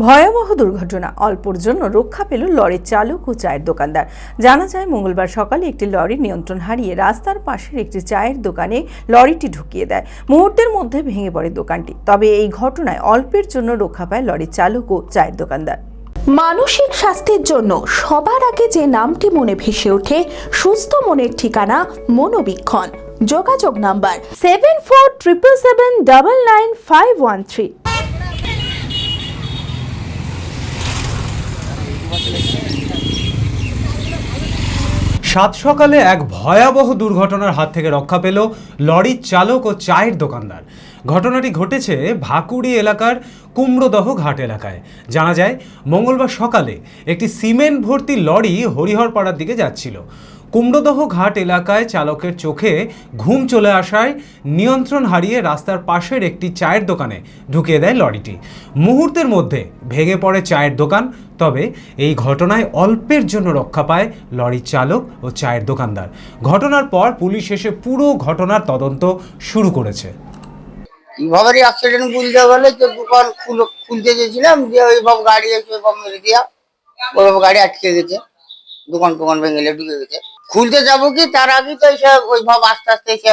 ভয়াবহ দুর্ঘটনা, অল্পর জন্য রক্ষা পেল লরির চালক ও চায়ের দোকানদার। জানা যায়, মঙ্গলবার সকালে একটি লরি নিয়ন্ত্রণ হারিয়ে রাস্তার পাশের একটি চায়ের দোকানে লরিটি ঢুকিয়ে দেয়। মুহূর্তের মধ্যে ভেঙে পড়ে দোকানটি। তবে এই ঘটনায় অল্পের জন্য রক্ষা পায় লরির চালক ও চায়ের দোকানদার। মানসিক স্বাস্থ্যের জন্য সবার আগে যে নামটি মনে ভেসে ওঠে, সুস্থ মনের ঠিকানা মনোবীক্ষণ। যোগাযোগ নাম্বার 7477799513। সাত সকালে এক ভয়াবহ দুর্ঘটনার হাত থেকে রক্ষা পেল লরির চালক ও চায়ের দোকানদার। ঘটনাটি ঘটেছে ভাকুড়ি এলাকার কুমড়োদহ ঘাট এলাকায়। জানা যায়, মঙ্গলবার সকালে একটি সিমেন্ট ভর্তি লরি হরিহরপাড়ার দিকে যাচ্ছিল। কুমড়োদহ ঘাট এলাকায় চালকের চোখে ঘুম চলে আসায় নিয়ন্ত্রণ হারিয়ে রাস্তার পাশের একটি চায়ের দোকানে ঢুকিয়ে দেয় লরিটি। মুহূর্তের মধ্যে ভেঙে পড়ে চায়ের দোকান। তবে এই ঘটনায় অল্পের জন্য রক্ষা পায় লরির চালক ও চায়ের দোকানদার। ঘটনার পর পুলিশ এসে পুরো ঘটনার তদন্ত শুরু করেছে। এইভাবে অ্যাক্সিডেন্ট বলতে গেলে যে দোকান খুলতে গেছিলাম, যে ওইভাবে গাড়ি এসে ওইভাবে মেরে দিয়া ওইভাবে গাড়ি আটকে গেছে, দোকান ভেঙে ঢুকে গেছে। খুলতে যাবো কি তার আগে তো এইসব ওইভাবে আস্তে আস্তে এসে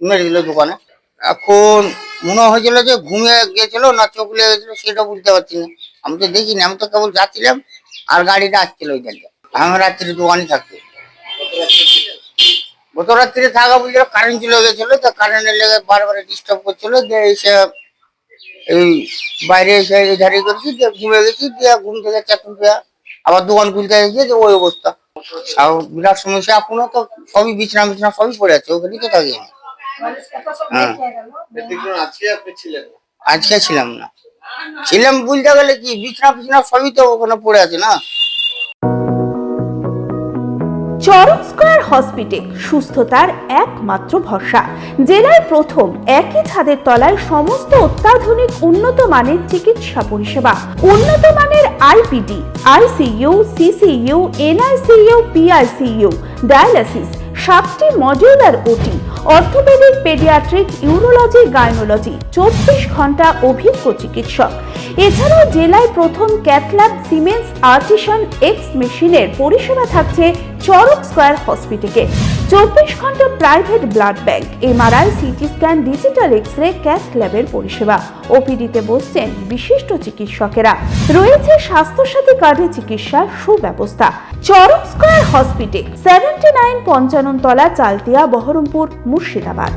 মেরে দিল দোকানে। এখন মনে হয়েছিল যে ঘুমিয়ে গেছিল না চোখ লেগে গেছিল, সেটা বুঝতে পারছি না। আমি তো দেখিনি, আমি তো কেবল যাচ্ছিলাম আর গাড়িটা আসছিল ওই জায়গায়। আমি রাত্রি দোকানে থাকছি। গত রাত্রে থাকা বুঝলো কারেন্ট চলে গেছিল, তো কারেন্টের লেগে বারবার ডিস্টার্ব করছিল, যে এসে এই বাইরে এসে এই ধারে করছি, যে ঘুমে গেছি, দিয়ে ঘুম থেকে চাকরি পেয়ে আবার দোকান খুলতে গেছি, যে ওই অবস্থা। আর বিরাট সমস্যা, এখনো তো সবই বিছনা সবই পড়ে আছে, ওখানেই তো থাকি। আজকে ছিলাম না, ছিলাম বলতে গেলে কি বিছনা সবই তো ওখানে পড়ে আছে না। চরক স্কয়ার হসপিটাল সুস্থতার একমাত্র ভরসা। জেলায় প্রথম একই ছাদের তলায় সমস্ত অত্যাধুনিক উন্নত মানের চিকিৎসা পরিষেবা, উন্নত মানের IPD, ICU, CCU, NICU, PICU, dialysis, 7টি modular OT, orthopaedic, paediatric, urology, gynaecology, 24 ঘন্টা অভিজ্ঞ চিকিৎসক। এছাড়াও জেলায় প্রথম ক্যাথল্যাব সিমেন্স আর্টিসান এক্স মেশিনের পরিষেবা থাকছে চরক স্কয়ার হসপিটালে। 24 ঘন্টা private blood bank, MRI, CT scan, digital X-ray, cath ল্যাবের পরিষেবা। ওপিডিতে বসছেন বিশিষ্ট চিকিৎসকেরা। রয়েছে স্বাস্থ্যসাথী কার্ডে চিকিৎসার সুব্যবস্থা। চরক স্কয়ার হসপিটাল, 79 পঞ্চানন তলা, চালতিয়া, বহরমপুর, মুর্শিদাবাদ।